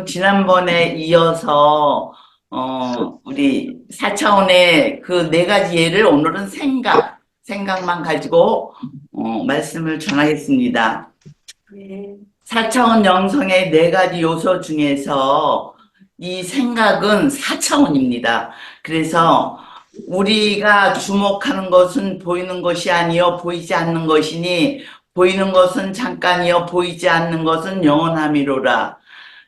지난번에 이어서, 우리 4차원의 그 네 가지 예를 오늘은 생각만 가지고, 말씀을 전하겠습니다. 네. 4차원 영성의 네 가지 요소 중에서 이 생각은 4차원입니다. 그래서 우리가 주목하는 것은 보이는 것이 아니요 보이지 않는 것이니 보이는 것은 잠깐이요 보이지 않는 것은 영원함이로라.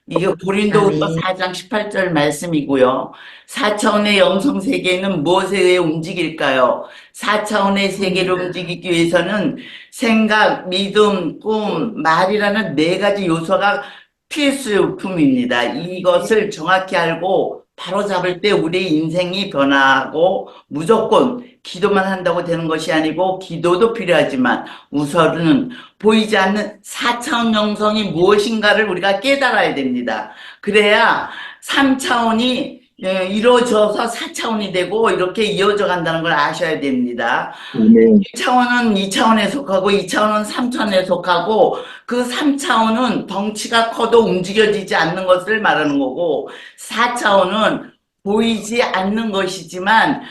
이게 고린도후서 아멘. 4장 18절 말씀이고요. 4차원의 영성 세계는 무엇에 의해 움직일까요? 4차원의 세계를 움직이기 위해서는 생각, 믿음, 꿈, 말이라는 네 가지 요소가 필수품입니다. 이것을 정확히 알고 바로잡을 때 우리 인생이 변화하고 무조건 기도만 한다고 되는 것이 아니고 기도도 필요하지만 우선은 보이지 않는 4차원 영성이 무엇인가를 우리가 깨달아야 됩니다. 그래야 3차원이 이루어져서 4차원이 되고 이렇게 이어져 간다는 걸 아셔야 됩니다. 네. 1차원은 2차원에 속하고 2차원은 3차원에 속하고 그 3차원은 덩치가 커도 움직여지지 않는 것을 말하는 거고 4차원은 보이지 않는 것이지만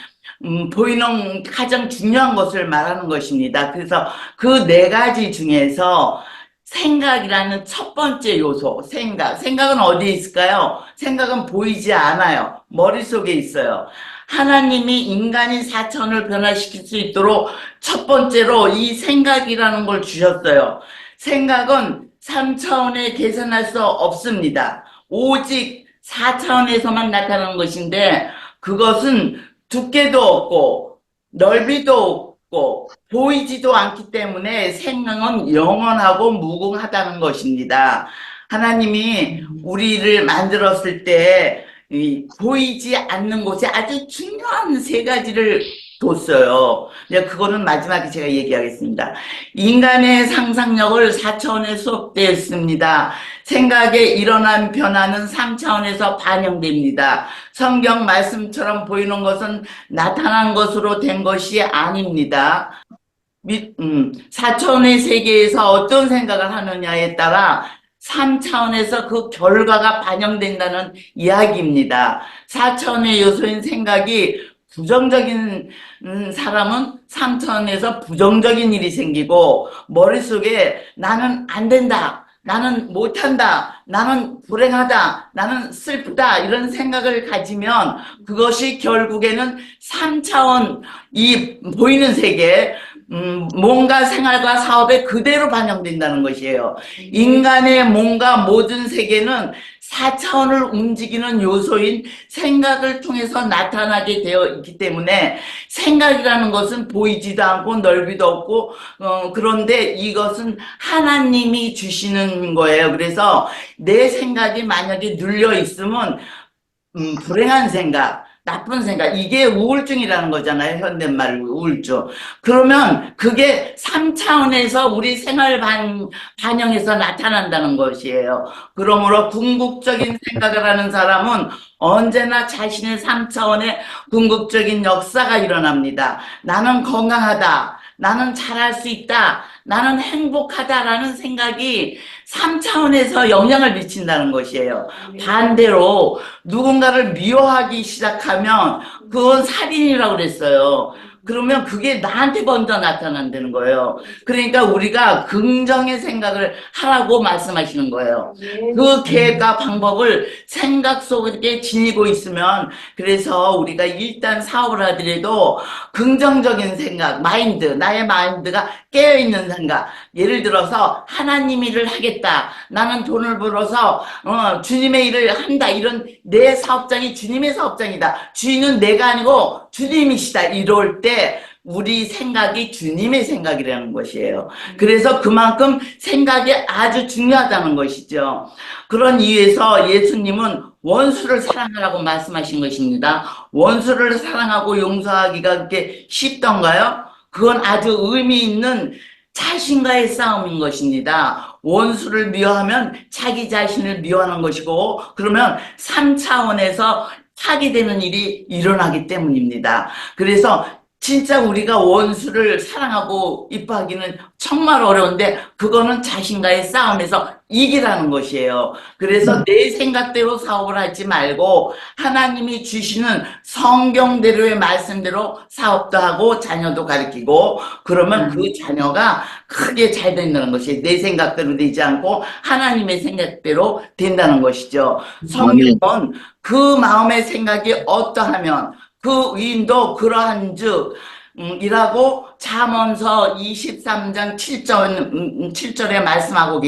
보이는 가장 중요한 것을 말하는 것입니다. 그래서 그 네 가지 중에서 생각이라는 첫 번째 요소, 생각은 어디에 있을까요? 생각은 보이지 않아요. 머릿속에 있어요. 하나님이 인간이 사천을 변화시킬 수 있도록 첫 번째로 이 생각이라는 걸 주셨어요. 생각은 3차원에 계산할 수 없습니다. 오직 4차원에서만 나타나는 것인데 그것은 두께도 없고 넓이도 없고 보이지도 않기 때문에 생명은 영원하고 무궁하다는 것입니다. 하나님이 우리를 만들었을 때 보이지 않는 곳에 아주 중요한 세 가지를 뒀어요. 그거는 마지막에 제가 얘기하겠습니다. 인간의 상상력을 4차원에 수업되어 있습니다. 생각에 일어난 변화는 3차원에서 반영됩니다. 성경 말씀처럼 보이는 것은 나타난 것으로 된 것이 아닙니다. 4차원의 세계에서 어떤 생각을 하느냐에 따라 3차원에서 그 결과가 반영된다는 이야기입니다. 4차원의 요소인 생각이 부정적인 사람은 3차원에서 부정적인 일이 생기고 머릿속에 나는 안 된다. 나는 못한다. 나는 불행하다. 나는 슬프다. 이런 생각을 가지면 그것이 결국에는 3차원 이 보이는 세계 몸과 생활과 사업에 그대로 반영된다는 것이에요. 인간의 몸과 모든 세계는 4차원을 움직이는 요소인 생각을 통해서 나타나게 되어 있기 때문에 생각이라는 것은 보이지도 않고 넓이도 없고 그런데 이것은 하나님이 주시는 거예요. 그래서 내 생각이 만약에 눌려 있으면 불행한 생각, 나쁜 생각, 이게 우울증이라는 거잖아요. 현대말로 우울증. 그러면 그게 3차원에서 우리 생활 반영해서 나타난다는 것이에요. 그러므로 궁극적인 생각을 하는 사람은 언제나 자신의 3차원의 궁극적인 역사가 일어납니다. 나는 건강하다. 나는 잘할 수 있다. 나는 행복하다라는 생각이 3차원에서 영향을 미친다는 것이에요. 반대로 누군가를 미워하기 시작하면 그건 살인이라고 그랬어요. 그러면 그게 나한테 먼저 나타난다는 거예요. 그러니까 우리가 긍정의 생각을 하라고 말씀하시는 거예요. 그 계획과 방법을 생각 속에 지니고 있으면 그래서 우리가 일단 사업을 하더라도 긍정적인 생각, 나의 마인드가 깨어있는 생각. 예를 들어서 하나님 일을 하겠다. 나는 돈을 벌어서 주님의 일을 한다. 이런 내 사업장이 주님의 사업장이다. 주인은 내가 아니고 주님이시다. 이럴 때 우리 생각이 주님의 생각이라는 것이에요. 그래서 그만큼 생각이 아주 중요하다는 것이죠. 그런 이유에서 예수님은 원수를 사랑하라고 말씀하신 것입니다. 원수를 사랑하고 용서하기가 그렇게 쉽던가요? 그건 아주 의미 있는 자신과의 싸움인 것입니다. 원수를 미워하면 자기 자신을 미워하는 것이고 그러면 3차원에서 파괴되는 일이 일어나기 때문입니다. 그래서 진짜 우리가 원수를 사랑하고 이뻐하기는 정말 어려운데 그거는 자신과의 싸움에서 이기라는 것이에요. 그래서 내 생각대로 사업을 하지 말고 하나님이 주시는 성경대로의 말씀대로 사업도 하고 자녀도 가르치고 그러면 그 자녀가 크게 잘 된다는 것이 내 생각대로 되지 않고 하나님의 생각대로 된다는 것이죠. 성경은 그 마음의 생각이 어떠하면 그 위인도 그러한즉 이라고 잠언서 23장 7절에 말씀하고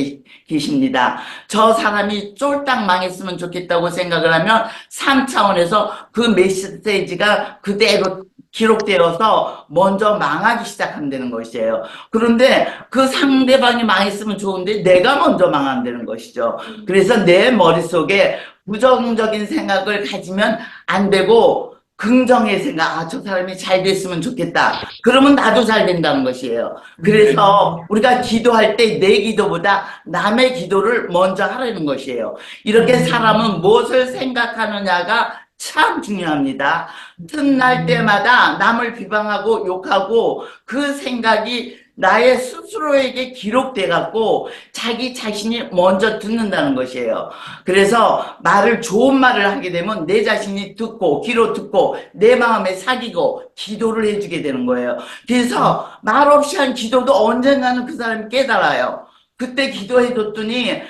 계십니다. 저 사람이 쫄딱 망했으면 좋겠다고 생각을 하면 3차원에서 그 메시지가 그대로 기록되어서 먼저 망하기 시작한다는 것이에요. 그런데 그 상대방이 망했으면 좋은데 내가 먼저 망한다는 것이죠. 그래서 내 머릿속에 부정적인 생각을 가지면 안 되고 긍정의 생각, 아, 저 사람이 잘 됐으면 좋겠다. 그러면 나도 잘 된다는 것이에요. 그래서 우리가 기도할 때 내 기도보다 남의 기도를 먼저 하라는 것이에요. 이렇게 사람은 무엇을 생각하느냐가 참 중요합니다. 틈날 때마다 남을 비방하고 욕하고 그 생각이 나의 스스로에게 기록돼 갖고 자기 자신이 먼저 듣는다는 것이에요. 그래서 좋은 말을 하게 되면 내 자신이 듣고 귀로 듣고 내 마음에 사귀고 기도를 해주게 되는 거예요. 그래서 말 없이 한 기도도 언젠가는 그 사람이 깨달아요. 그때 기도해 줬더니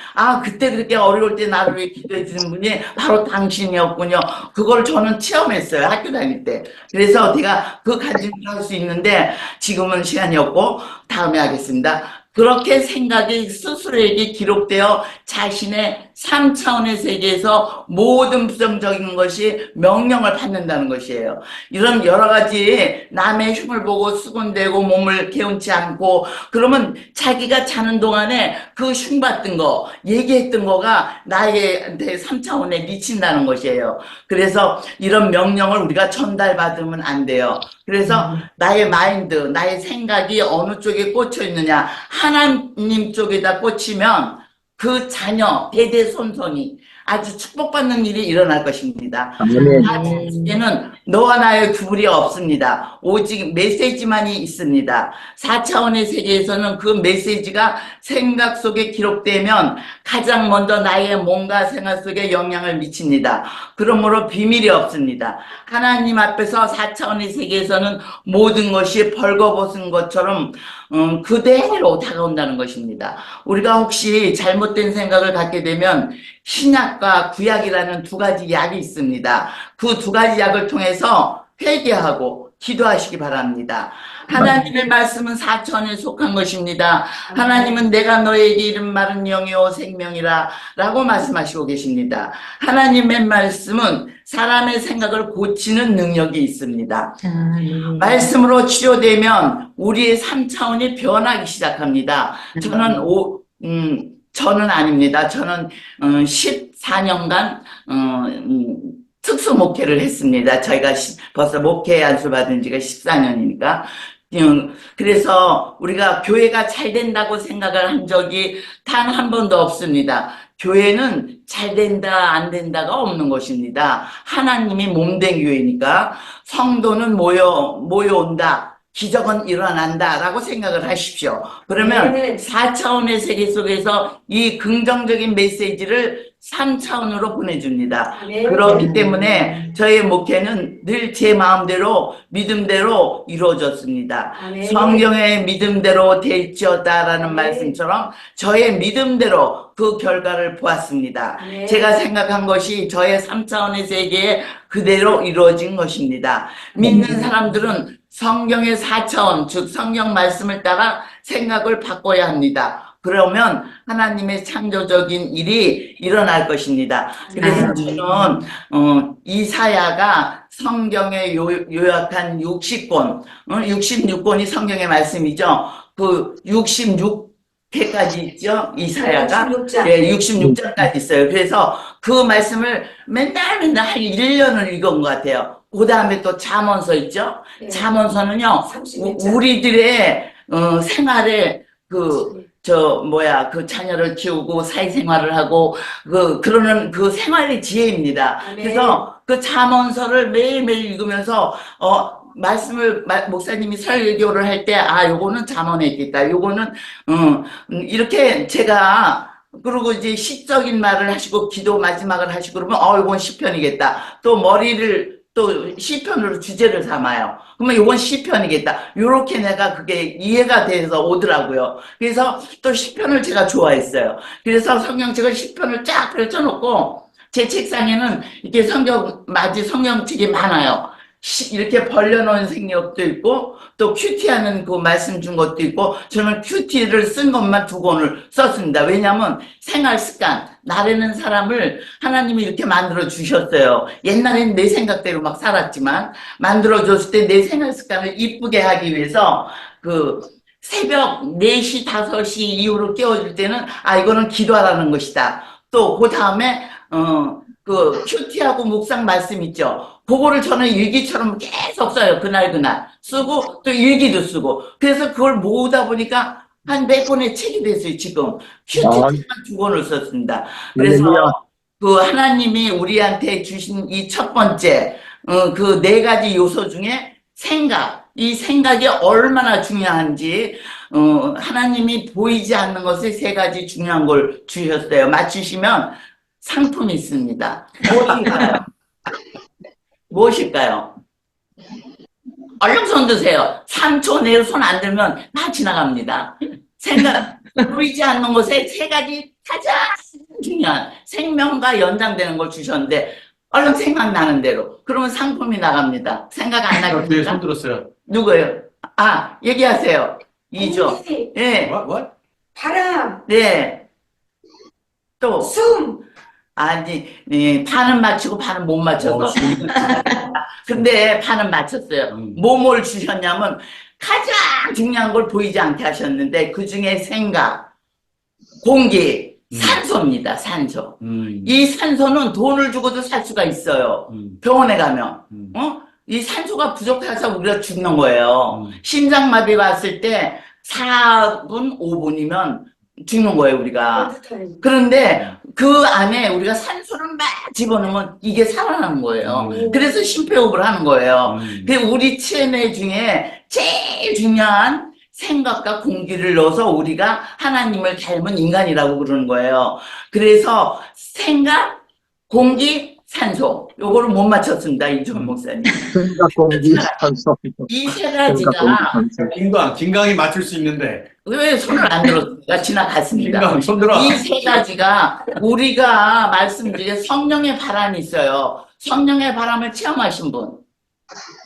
그때 그렇게 어려울 때 나를 위해 기도해 주는 분이 바로 당신이었군요. 그걸 저는 체험했어요. 학교 다닐 때. 그래서 제가 그 간증을 할 수 있는데 지금은 시간이 없고 다음에 하겠습니다. 그렇게 생각이 스스로에게 기록되어 자신의 3차원의 세계에서 모든 부정적인 것이 명령을 받는다는 것이에요. 이런 여러 가지 남의 흉을 보고 수군대고 몸을 개운치 않고 그러면 자기가 자는 동안에 그 흉받던 거, 얘기했던 거가 나에게 3차원에 미친다는 것이에요. 그래서 이런 명령을 우리가 전달받으면 안 돼요. 그래서 나의 마인드, 나의 생각이 어느 쪽에 꽂혀 있느냐, 하나님 쪽에다 꽂히면 그 자녀, 대대손손이 아주 축복받는 일이 일어날 것입니다. 하나님께는 너와 나의 구분이 없습니다. 오직 메시지만이 있습니다. 4차원의 세계에서는 그 메시지가 생각 속에 기록되면 가장 먼저 나의 몸과 생활 속에 영향을 미칩니다. 그러므로 비밀이 없습니다. 하나님 앞에서 4차원의 세계에서는 모든 것이 벌거벗은 것처럼 그대로 다가온다는 것입니다. 우리가 혹시 잘못된 생각을 갖게 되면 신약과 구약이라는 두 가지 약이 있습니다. 그 두 가지 약을 통해서 회개하고 기도하시기 바랍니다. 하나님의 말씀은 4차원에 속한 것입니다. 하나님은 내가 너에게 이른 말은 영이요 생명이라 라고 말씀하시고 계십니다. 하나님의 말씀은 사람의 생각을 고치는 능력이 있습니다. 말씀으로 치료되면 우리의 3차원이 변하기 시작합니다. 저는 아닙니다. 저는 14년간 특수 목회를 했습니다. 저희가 벌써 목회 안수 받은 지가 14년이니까. 그래서 우리가 교회가 잘 된다고 생각을 한 적이 단 한 번도 없습니다. 교회는 잘 된다 안 된다가 없는 것입니다. 하나님이 몸된 교회니까 성도는 모여온다. 기적은 일어난다라고 생각을 하십시오. 그러면 4차원의 세계 속에서 이 긍정적인 메시지를 3차원으로 보내줍니다. 그렇기 때문에 저의 목회는 늘 제 마음대로 믿음대로 이루어졌습니다. 성경의 믿음대로 될지어다라는 말씀처럼 저의 믿음대로 그 결과를 보았습니다. 제가 생각한 것이 저의 3차원의 세계에 그대로 이루어진 것입니다. 믿는 사람들은 성경의 4차원, 즉 성경 말씀을 따라 생각을 바꿔야 합니다. 그러면 하나님의 창조적인 일이 일어날 것입니다. 그래서 저는 이사야가 성경에 요약한 60권, 66권이 성경의 말씀이죠. 그 66회까지 있죠. 이사야가 66장까지 있어요. 그래서 그 말씀을 맨날 한 1년을 읽은 것 같아요. 그 다음에 또 잠언서 있죠. 잠언서는요, 우리들의 생활에 그 자녀를 키우고 사회생활을 하고, 그러는 그 생활의 지혜입니다. 그래서 그 잠언서를 매일매일 읽으면서, 말씀을, 목사님이 설교를 할 때, 아, 요거는 잠언했겠다. 요거는, 이렇게 제가, 그리고 이제 시적인 말을 하시고, 기도 마지막을 하시고, 그러면, 이건 시편이겠다. 또 머리를, 또 시편으로 주제를 삼아요. 그러면 요건 시편이겠다. 요렇게 내가 그게 이해가 돼서 오더라고요. 그래서 또 시편을 제가 좋아했어요. 그래서 성경책을 시편을 쫙 펼쳐놓고, 제 책상에는 이렇게 성경책이 많아요. 이렇게 벌려놓은 생력도 있고, 또 큐티하는 그 말씀 준 것도 있고, 저는 큐티를 쓴 것만 2권을 썼습니다. 왜냐하면 생활 습관, 나르는 사람을 하나님이 이렇게 만들어 주셨어요. 옛날엔 내 생각대로 막 살았지만, 만들어 줬을 때 내 생활 습관을 이쁘게 하기 위해서, 새벽 4시, 5시 이후로 깨워줄 때는, 이거는 기도하라는 것이다. 또, 그 다음에, 큐티하고 묵상 말씀 있죠. 그거를 저는 일기처럼 계속 써요. 그날 쓰고 또 일기도 쓰고. 그래서 그걸 모으다 보니까 한 100권의 책이 됐어요. 지금 큐티책만 2권을 썼습니다. 그래서 그 하나님이 우리한테 주신 이 첫 번째 그 4가지 요소 중에 이 생각이 얼마나 중요한지 하나님이 보이지 않는 것에 3가지 중요한 걸 주셨어요. 맞추시면 상품이 있습니다. 무엇일까요? 무엇일까요? 얼른 손 드세요. 3초 내로 손 안 들면 다 지나갑니다. 보이지 않는 것에 3가지 가장 중요한 생명과 연장되는 걸 주셨는데 얼른 생각나는 대로. 그러면 상품이 나갑니다. 생각 안 나겠습니까? 손 들었어요. 누구예요? 얘기하세요. 2조. 네. What? 바람, 네. 또. 숨. 아니, 네, 반은 맞추고 반은 못 맞춰서. 근데 반은 맞췄어요. 뭘 주셨냐면 가장 중요한 걸 보이지 않게 하셨는데 그 중에 생각, 공기, 산소입니다. 산소. 이 산소는 돈을 주고도 살 수가 있어요. 병원에 가면. 이 산소가 부족해서 우리가 죽는 거예요. 심장마비가 왔을 때 4분, 5분이면 죽는 거예요, 우리가. 그런데 그 안에 우리가 산소를 막 집어넣으면 이게 살아나는 거예요. 그래서 심폐호흡을 하는 거예요. 우리 체내 중에 제일 중요한 생각과 공기를 넣어서 우리가 하나님을 닮은 인간이라고 그러는 거예요. 그래서 생각, 공기, 산소. 요거를 못 맞췄습니다, 이종 목사님. 생각, 공기, 산소. 이 3가지가 김강이 맞출 수 있는데. 왜 손을 안 들었습니까? 지나갔습니다. 김강, 손 들어. 이 3가지가 우리가 말씀 중에 성령의 바람이 있어요. 성령의 바람을 체험하신 분.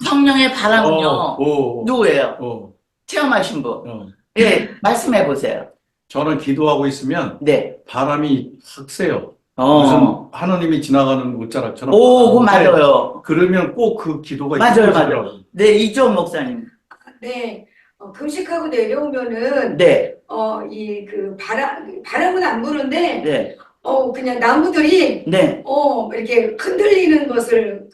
성령의 바람은요. 누구예요? 체험하신 분. 예, 말씀해 보세요. 저는 기도하고 있으면 네. 바람이 확 세요. 무슨 하나님이 지나가는 옷자락처럼. 그거 맞아요. 그러면 꼭 그 기도가 맞아요. 네, 이종 목사님. 네. 금식하고 내려오면은 네. 바람은 안 부는데 네. 그냥 나무들이 네. 이렇게 흔들리는 것을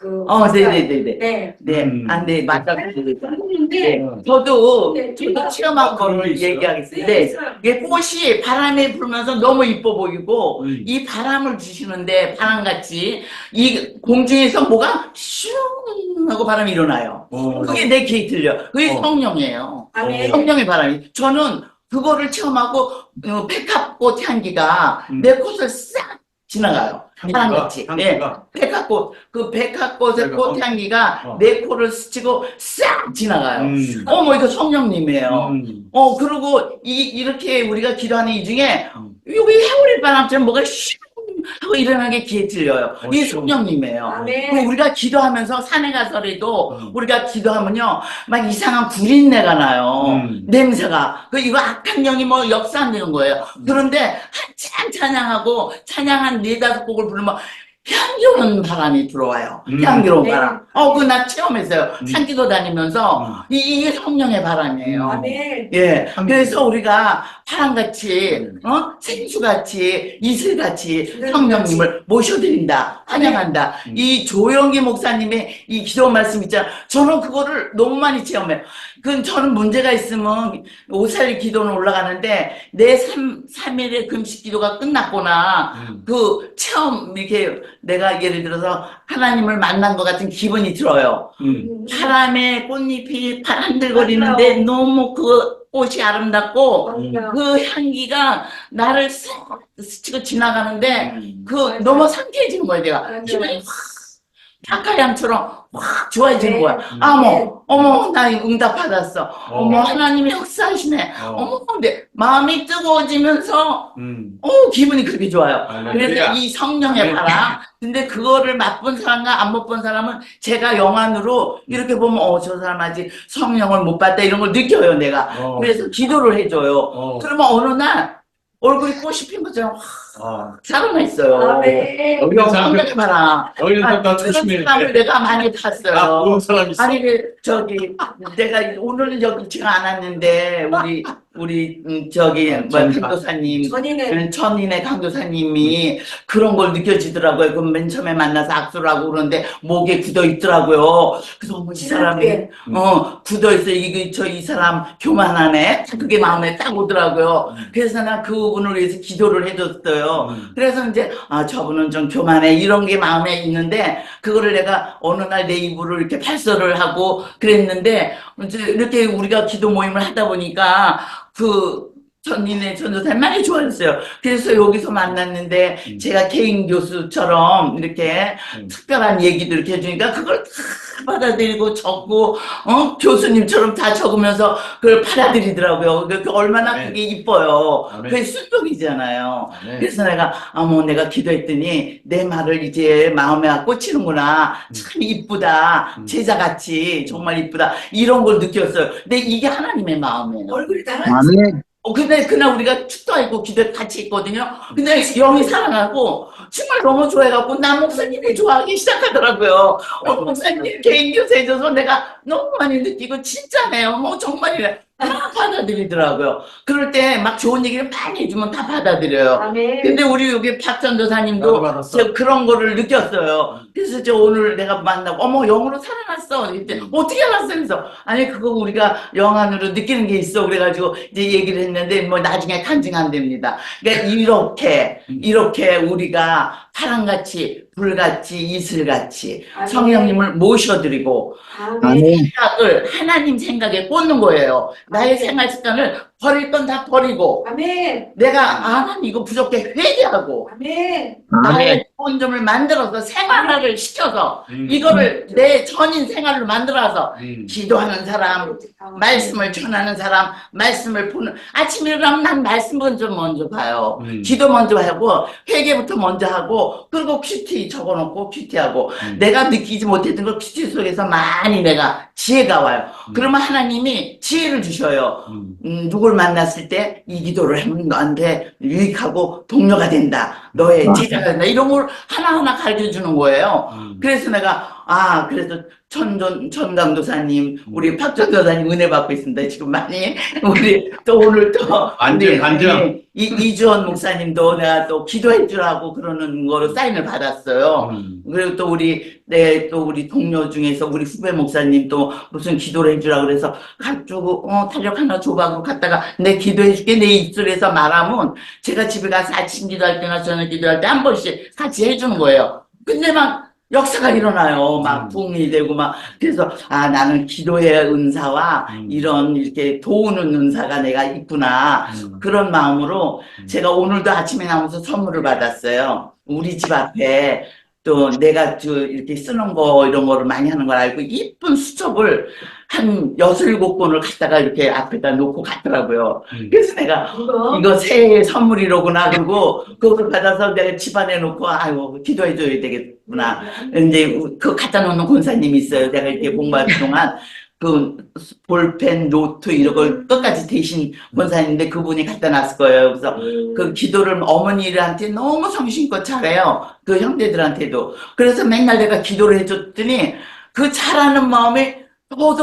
네네네네. 네. 네. 네, 맞아요. 흔들리는데 저도 네, 체험한 거를 얘기하겠습니다. 네. 이게 꽃이 바람에 불면서 너무 이뻐 보이고, 이 바람을 주시는데, 바람같이, 이 공중에서 뭐가 슝 하고 바람이 일어나요. 그게 내 귀에 들려. 그게 성령이에요. 아멘. 성령의 바람이. 저는 그거를 체험하고, 백합꽃 향기가 내 꽃을 싹 지나가요. 바람같이. 네. 백합꽃. 그 백합꽃의 꽃향기가 내 코를 스치고 싹 지나가요. 이거 성령님이에요. 그리고 이렇게 우리가 기도하는 이 중에 여기 해오리 바람처럼 뭐가 슉 하고 일어나는 게 귀에 들려요. 이 성령님이에요. 그리고 우리가 기도하면서 산에 가서라도 우리가 기도하면요, 막 이상한 구린내가 나요. 냄새가. 이거 악한 영이 뭐 역사하는 거예요. 그런데 한참 찬양하고 찬양한 4-5곡을 부르면 향기로운 바람이 들어와요. 향기로운 바람. 그거 나 체험했어요. 산기도 다니면서. 이게 성령의 바람이에요. 아멘. 예. 그래서 우리가 바람같이, 생수같이, 이슬같이 성령님을 모셔드린다. 환영한다. 이 조영기 목사님의 이 기도 말씀 있잖아요. 저는 그거를 너무 많이 체험해요. 저는 문제가 있으면 오살리 기도는 올라가는데 내 3일의 금식 기도가 끝났거나 체험 이렇게 내가 예를 들어서 하나님을 만난 것 같은 기분이 들어요. 바람에 꽃잎이 흔들거리는데 너무 그 꽃이 아름답고 맞아요. 그 향기가 나를 싹 스치고 지나가는데 그 맞아요. 너무 상쾌해지는 거야, 내가. 맞아요. 기분이 확 닭가량처럼 확 좋아지는 거야. 네. 어머, 나 응답 받았어. 어머, 하나님이 역사하시네. 어머, 근데 마음이 뜨거워지면서 기분이 그렇게 좋아요. 그래서 이 성령의 바람. 근데 그거를 맛본 사람과 안 못 본 사람은 제가 영안으로 이렇게 보면 저 사람 아직 성령을 못 봤다 이런 걸 느껴요, 내가. 그래서 기도를 해줘요. 그러면 어느 날 얼굴이 꽃이 핀 것처럼 확 살아나 있어요. 아멘. 여기는 사람, 성령의 바람. 여기는 사람 그런 조심해. 사람을 내가 많이 봤어요. 그런 사람 있어. 아니, 내가 오늘은 여기 지가 안 왔는데, 강도사님, 전인은 천인의 강도사님이 그런 걸 느껴지더라고요. 그 맨 처음에 만나서 악수를 하고 그러는데, 목에 굳어 있더라고요. 그래서 어머, 이 사람이, 굳어 있어. 이 사람 교만하네. 그게 마음에 딱 오더라고요. 그래서 난 그분을 위해서 기도를 해줬어요. 그래서 이제, 저분은 좀 교만해. 이런 게 마음에 있는데, 그거를 내가 어느 날 내 입으로 이렇게 발설을 하고 그랬는데, 이제 이렇게 우리가 기도 모임을 하다 보니까, 전인의 전도사님 많이 좋아졌어요. 그래서 여기서 만났는데, 제가 개인 교수처럼 이렇게 특별한 얘기도 이렇게 해주니까, 그걸 다 받아들이고 적고, 교수님처럼 다 적으면서 그걸 받아들이더라고요. 얼마나 네. 그게 이뻐요. 아멘. 그게 순종이잖아요. 네. 그래서 내가 기도했더니 내 말을 이제 마음에 꽂히는구나. 참 이쁘다. 제자같이 정말 이쁘다. 이런 걸 느꼈어요. 근데 이게 하나님의 마음이에요. 얼굴이 달아. 아멘. 근데 그날 우리가 축도하고 기도 같이 있거든요. 근데 영이 살아나고 정말 너무 좋아해갖고 나 목사님이 좋아하기 시작하더라고요. 목사님 개인 교사해줘서 내가 너무 많이 느끼고 진짜네요. 정말이래. 다 받아들이더라고요. 그럴 때 막 좋은 얘기를 많이 해주면 다 받아들여요. 아멘. 근데 우리 여기 박전도사님도 나도 받았어. 저 그런 거를 느꼈어요. 그래서 저 오늘 내가 만나고 어머 영으로 살아났어. 이때 어떻게 알았어? 그래서 아니 그거 우리가 영안으로 느끼는 게 있어. 그래가지고 이제 얘기를 했는데 뭐 나중에 간증한답니다. 그러니까 이렇게 우리가 파랑같이 불같이 이슬같이 아멘. 성령님을 모셔드리고 아멘. 생각을 하나님 생각에 꽂는 거예요. 나의 생활 습관을 버릴 건 다 버리고 아멘. 내가 난 이거 부족해 회개하고 아멘. 나의 좋은 점을 만들어서 생활화를 시켜서 이거를 내 전인 생활로 만들어서 기도하는 사람, 말씀을 전하는 사람, 말씀을 보는 아침에 일어나면 난 말씀 먼저 봐요. 기도 먼저 하고 회개부터 먼저 하고 그리고 큐티 적어놓고 큐티하고 내가 느끼지 못했던 걸 큐티 속에서 많이 내가 지혜가 와요. 그러면 하나님이 지혜를 주셔요. 누굴 만났을 때 이 기도를 하면 너한테 유익하고 동료가 된다. 너의 제자가 된다. 이런 걸 하나하나 가르쳐 주는 거예요. 그래서 내가 그래서 천강도사님, 우리 박전도사님 은혜 받고 있습니다. 지금 많이. 우리 또 오늘 또. 간증. 이주원 목사님도 내가 또 기도해 주라고 그러는 거로 사인을 받았어요. 그리고 또 우리 동료 중에서 우리 후배 목사님 또 무슨 기도를 해 주라고 그래서 가지고, 탄력 하나 줘봐. 갔다가 내 기도해 줄게. 내 입술에서 말하면 제가 집에 가서 아침 기도할 때나 저녁 기도할 때 한 번씩 같이 해주는 거예요. 근데 막 역사가 일어나요. 막 부흥이 되고 막 그래서 나는 기도의 은사와 이런 이렇게 도우는 은사가 내가 있구나 그런 마음으로 제가 오늘도 아침에 나오면서 선물을 받았어요. 우리 집 앞에 또 내가 이렇게 쓰는 거 이런 거를 많이 하는 걸 알고 이쁜 수첩을 한 6-7권을 갖다가 이렇게 앞에다 놓고 갔더라고요. 그래서 내가 이거 새해 선물이로구나 그러고 그걸 받아서 내가 집안에 놓고 아이고 기도해 줘야 되겠구나. 이제 그거 갖다 놓는 권사님이 있어요. 내가 이렇게 공부할 동안 그 볼펜, 노트 이런 걸 끝까지 대신 권사님인데 그분이 갖다 놨을 거예요. 그래서 그 기도를 어머니들한테 너무 성심껏 잘해요. 그 형제들한테도. 그래서 맨날 내가 기도를 해줬더니 그 잘하는 마음이 더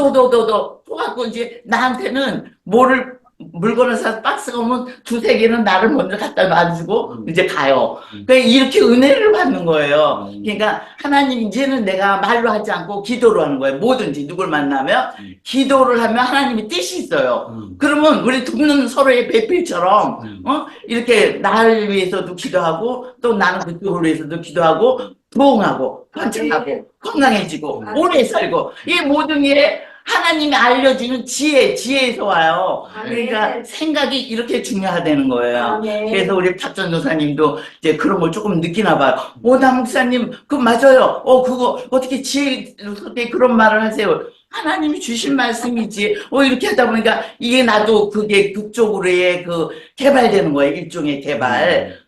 갖고 이제 나한테는 물건을 사서 박스가 오면 2-3개는 나를 먼저 갖다 놔주고 이제 가요. 그러니까 이렇게 은혜를 받는 거예요. 그러니까 하나님 이제는 내가 말로 하지 않고 기도로 하는 거예요. 뭐든지 누굴 만나면 기도를 하면 하나님이 뜻이 있어요. 그러면 우리 돕는 서로의 배필처럼 이렇게 나를 위해서도 기도하고 또 나는 그쪽을 위해서도 기도하고 부흥하고 번창하고 건강해지고 아멘. 오래 살고 이 모든 게 하나님이 알려주는 지혜에서 와요. 그러니까 생각이 이렇게 중요하다는 거예요. 아멘. 그래서 우리 박전 도사님도 이제 그런 걸 조금 느끼나 봐요. 나 목사님, 그거 맞아요. 그거 어떻게 지혜롭게 그런 말을 하세요. 하나님이 주신 말씀이지. 이렇게 하다 보니까 이게 나도 그게 그쪽으로의 개발되는 거예요. 일종의 개발.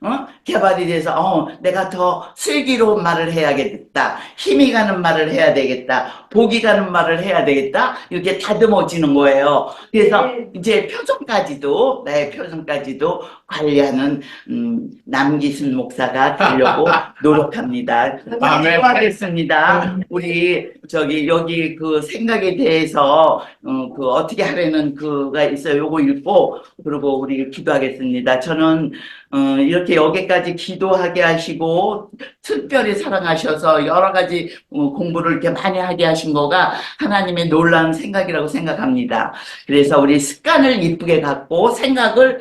개발이 돼서, 내가 더 슬기로운 말을 해야겠다. 힘이 가는 말을 해야 되겠다. 복이 가는 말을 해야 되겠다. 이렇게 다듬어지는 거예요. 그래서 네. 이제 표정까지도, 나의 표정까지도 관리하는, 남기순 목사가 되려고 노력합니다. 아멘. 하겠습니다. 우리, 여기 생각에 대해서, 어떻게 하려는 그가 있어요. 요거 읽고, 그리고 우리 기도하겠습니다. 저는, 이렇게 여기까지 기도하게 하시고, 특별히 사랑하셔서 여러 가지 공부를 이렇게 많이 하게 하신 거가 하나님의 놀라운 생각이라고 생각합니다. 그래서 우리 습관을 이쁘게 갖고 생각을,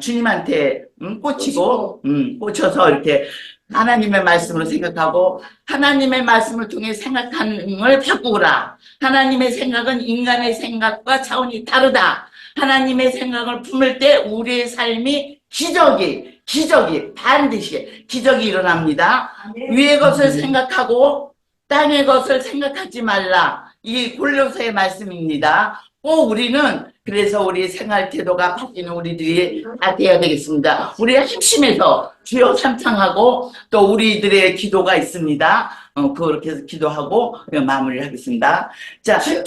주님한테 꽂혀서 이렇게 하나님의 말씀으로 생각하고 하나님의 말씀을 통해 생각하는 걸 바꾸라. 하나님의 생각은 인간의 생각과 차원이 다르다. 하나님의 생각을 품을 때 우리의 삶이 기적이 반드시 기적이 일어납니다. 아멘. 위의 것을 생각하고 땅의 것을 생각하지 말라. 이 골로새의 말씀입니다. 꼭 우리는 그래서 우리 생활 태도가 바뀌는 우리들이 다 돼야 되겠습니다. 우리 핵심에서 주여 삼창하고 또 우리들의 기도가 있습니다. 그렇게 해서 기도하고 마무리를 하겠습니다. 자, 주여!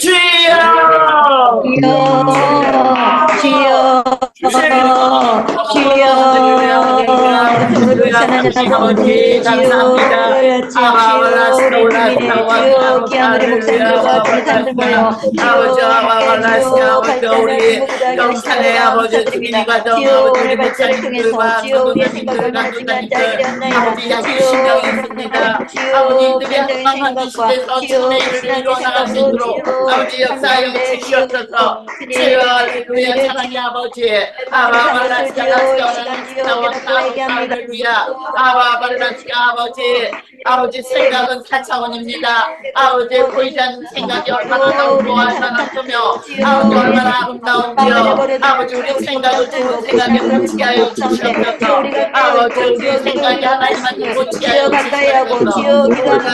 주여, 영산의 아버지 주님이 가정 아버지 목사님들과 아버지 약이 신경이 있습니다. 아버지들이 한방한 시대에서 주님의 일을 이루어나갈 수 있도록 아버지 역사하여 주시옵소서. 주여 할렐루야 사랑의 아버지 아버지 생각은 4차원입니다. 아버지 보이지 않는 생각이 얼마나 넓고 얼마나 크며 아버지 얼마나 아름다운지요. 아버지 우리 생각을 좋은 생각에 묻게 하여 주시옵소서. 아버지 우리 생각이 하나님한테 묻게 하여 주시옵소서.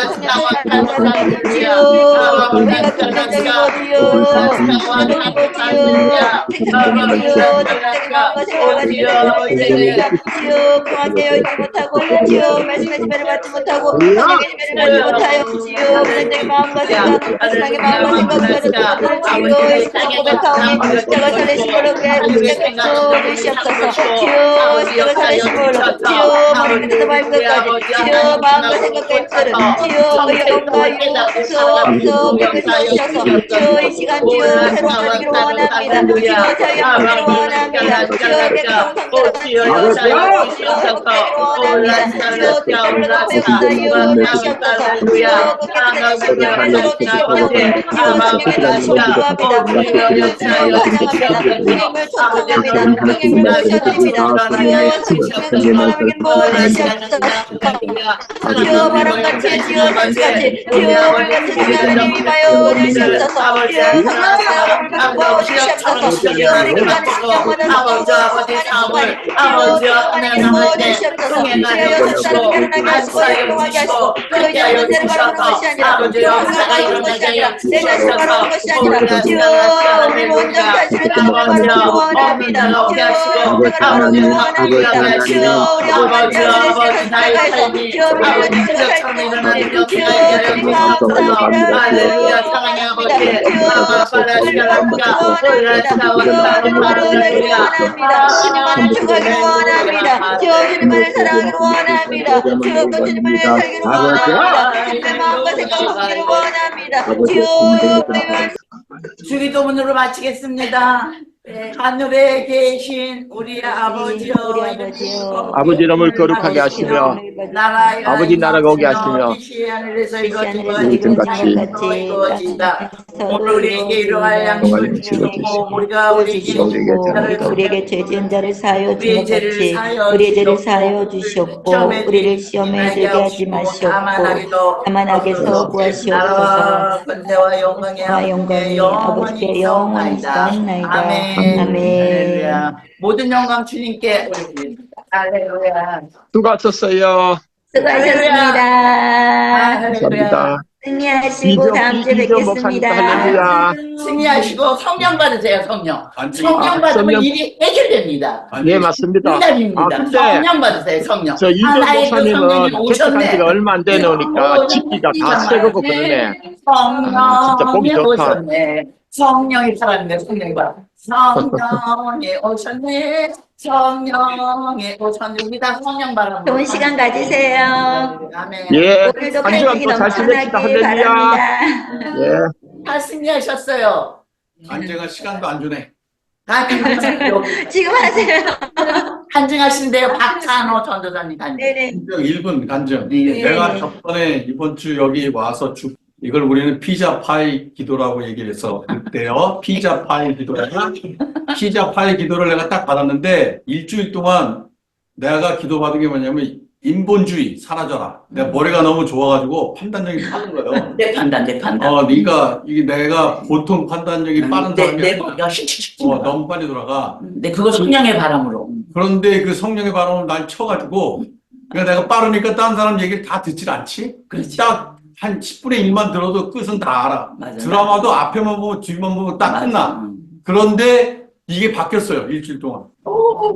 그만되어 있지 못하고 주여 말씀의 지배를 받지 못하고 성령의 지배를 받지 못하여 주여 그들의 마음과 생각 사랑의 마음과 생각을 주여 시작하고 백하오니 십자가 살리심으로 위하여 십자가 주시옵소서. 주여 십자가 살리심으로 주여 머리부터 발끝까지 주여 마음과 생각과 입술을 주여 그 영과 유서 깨끗이 주셔서 주여 이 시간 주여 새로운 하기를 원합니다. 주여 자유하기를 원합니다. 주여 깨끗한 성도를 주여 자유하기를 원합니다. 주여 기쁨을 높여주사요 주시옵소서. 주여 그 깨끗한 성령을 주시옵소서. 주여 성령의 주시옵소서. 주여 환영합니다. 주님을 천국입니다. 주님을 모셔드립니다. 주여 주님을 원하기를 원하시옵소서. 주여 바람같이 주여 천수같이 주여 물같이 주님을 임하여 주시옵소서. 주여 성령을 불고 주시옵소서. 주여 우리 기관의 신경보다 아버지 사업을 아버지 하나님 주시옵소서. 주여 여섯 사람을 결혼하게 하시고 행복하게 하시고 주여 이제 문제를 바라보는 것이 아니라 주여 우리가 바라보는 것이 아니라 내 자신을 바라보는 것이 아니라 주여 우리 온전히 자신을 바라보기를 원합니다. 주여 온전히 바라보기를 원합니다. 주여 우리 엄마 자신의 생각을 나가해서 주여 우리 자신을 살기를 원합니다. 주여 주님 감사합니다. 할렐루야 사랑의 아버지 주님만을 추구하기를 원합니다. 주여 주님만을 사랑하기를 원합니다. 주여 또 주님만을 살기를 원합니다. 주님의 마음과 생각을 갖기를 원합니다. 주여 주기도문으로 마치겠습니다. 하늘에 계신 우리 아버지여, 우리 아버지여, 아버지 이름을 거룩하게 하시며 아버지 나라가 오게 하시며 하늘에서 이것과 이루어지다. 오늘 우리에게 이러할 양식을 주시고 우리가 우리에게 죄 지은 자를 사하여 준 것 같이 우리의 죄를 사하여 주시옵고 우리를 시험에 들게 하지 마시옵고 다만 악에서 구하시옵소서. 권세와 영광이 아버지께 영원히 있사옵나이다. 아멘. 할렐루야. 모든 영광 주님께 올립니다. 할렐루야. 수고하셨어요. 수고하셨습니다. 감사합니다. 승리하시고 다음 주에 뵙겠습니다. 할렐루야. 승리하시고 성령 받으세요. 성령. 안지. 성령 받으면 성령. 일이 해결됩니다. 네, 맞습니다. 응답입니다. 근데 성령 받으세요. 성령. 저 이종 하나의 그 목사님은 성령이 개척한 오셨네. 지가 얼마 안 되니까 짓기가 다 새거고 그러네. 진짜 보기 성령이 좋다. 오셨네. 성령이 살았네. 성령이 봐. 성령이 오셨네. 성령이 오셨습니다. 성령 바람. 좋은 시간 가지세요. 아멘. 예, 오늘도 한 주간 간증이 또 잘 지냅시다. 넘쳐나길 할렐루야. 바랍니다. 예. 다 승리하셨어요. 안제가 시간도 안 주네. 지금 하세요. 간증하신대요. 박찬호 전도사님 간증. 네네. 1분 간증. 네. 내가 저번에 이번 주 여기 와서 이걸 우리는 피자 파이 기도라고 얘기를 해서 그때요. 피자 파이 기도라. 피자 파이 기도를 내가 딱 받았는데 일주일 동안 내가 기도받은 게 뭐냐면 인본주의 사라져라. 내가 머리가 너무 좋아가지고 판단력이 빠른 거예요. 내 판단. 그러니까 이게 내가 보통 판단력이 빠른 사람이 내 아니라 머리가 씩씩씩. 너무 빨리 돌아가. 근데 그거 성령의 바람으로. 그런데 그 성령의 바람을 날 쳐가지고 그러니까 내가 빠르니까 다른 사람 얘기를 다 듣질 않지. 그렇지. 딱 한 10분의 1만 들어도 끝은 다 알아. 맞아. 드라마도 앞에만 보고 뒤만 보고 딱 맞아. 끝나. 그런데 이게 바뀌었어요. 일주일 동안.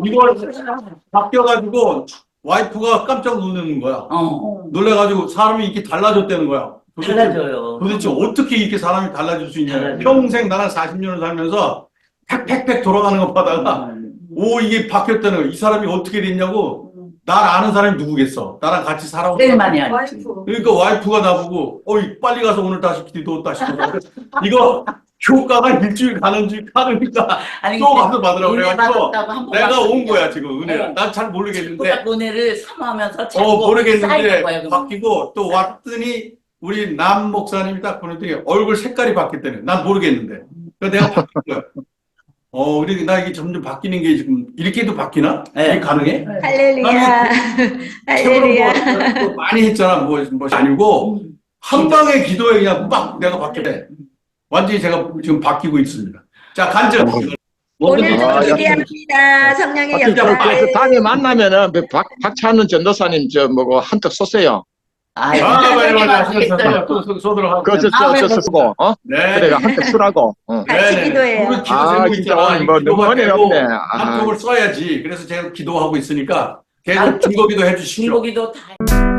이걸 바뀌어가지고 와이프가 깜짝 놀라는 거야. 놀래가지고 사람이 이렇게 달라졌다는 거야. 달라져요. 도대체 어떻게 이렇게 사람이 달라질 수 있냐. 달라져요. 평생 나는 40년을 살면서 팩팩팩 돌아가는 것 보다가 오 이게 바뀌었다는 거야. 이 사람이 어떻게 됐냐고. 날 아는 사람이 누구겠어. 나랑 같이 살아온 제일 사람. 많이 알지. 와이프. 그러니까 와이프가 나보고 어이 빨리 가서 오늘 다시 기도 다시 이거 효과가 일주일 가는 줄 가니까 아니, 또 가서 받으라고 은혜 그래가지고 받았다고 한번 내가 온 받았는데. 거야 지금 은혜를. 네. 난 잘 모르겠는데 은혜를 사모하면서 자꾸 모르겠는데 쌓이는 거야, 그럼. 바뀌고 또 왔더니 우리 남 목사님이 딱 보는데 얼굴 색깔이 바뀌었다네. 난 모르겠는데. 그래서 내가 바뀐 거야. 우리 나 이게 점점 바뀌는 게 지금 이렇게도 바뀌나? 네. 이게 가능해? 할렐루야. 할렐루야. 뭐 많이 했잖아. 뭐 아니고 한 방에 기도에 그냥 빡 내가 바뀌네. 완전히 제가 지금 바뀌고 있습니다. 자 간증. 오늘도 아, 기대합니다. 성령의 진짜 그 역사를. 다음에 만나면은 박찬원 전도사님 한턱 쏘세요. 맞아. 소 들어가고. 그저 쓰고 네. 그래 한턱 쏘라고. 같이 기도해요. 우리 기도 제목 진짜 있잖아. 뭐 너무 은혜 없네. 한쪽을 써야지. 그래서 제가 기도하고 있으니까 계속 중보기도 해주십시오. 중고기도 다.